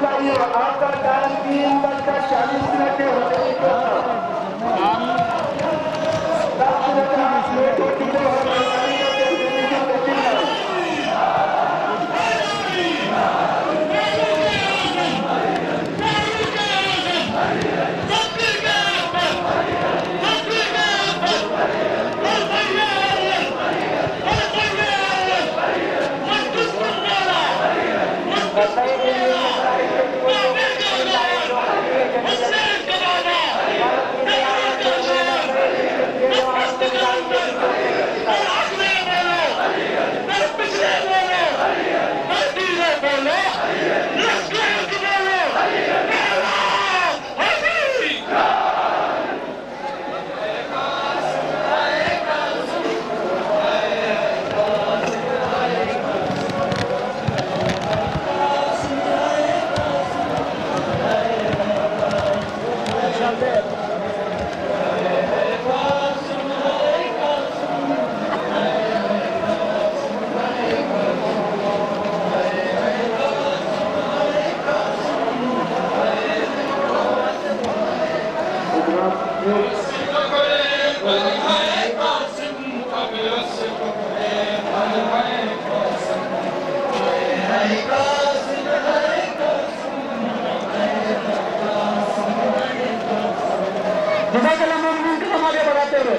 चाहिए। आपका टाइम 3:40 होने की कोशिश। 10 मिनट आप लेट हो चुके हो, मेहरबानी करके देने की कोशिश करें। आगे बढ़ाते हुए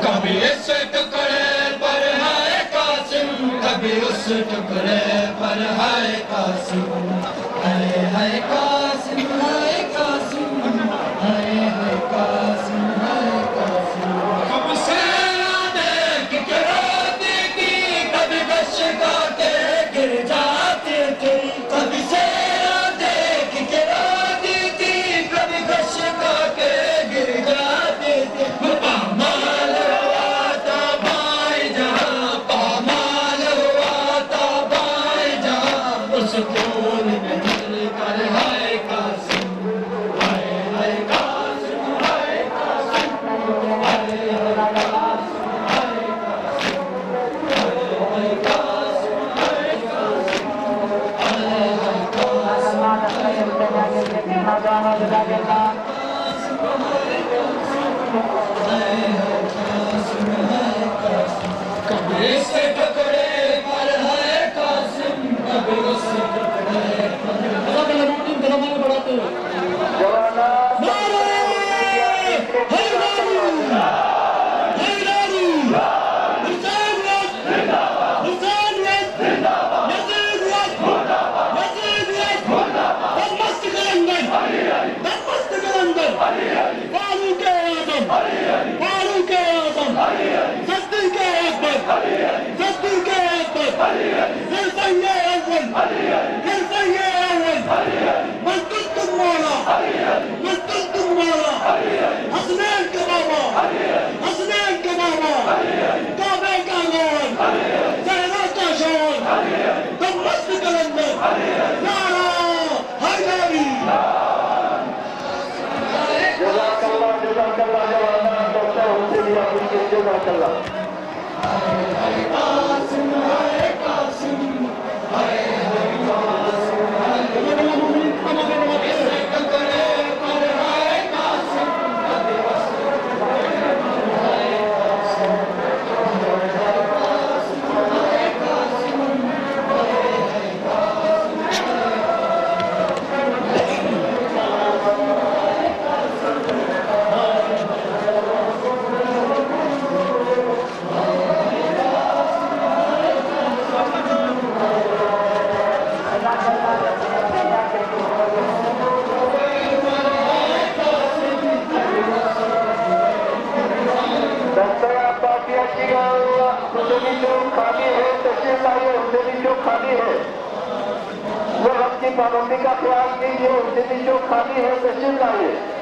कभी इस टुकड़े पर है कासिम, कभी उस टुकड़े पर है कासिम, है कासिम, है कासिम, है कासिम, है कासिम। कब से देख के रोती थी, कभी बश गाते गिर जाते थे, कभी से देख के रोती थी, कभी बश गाते गिर जाते थे। पामाल हुआ था भाई जहाँ, पामाल हुआ था भाई जहाँ, उस खून में मिल कर है कासिम। की पाबंदी का ख्याल कीजिए। जितनी जो खाली है तशरीफ लाइए।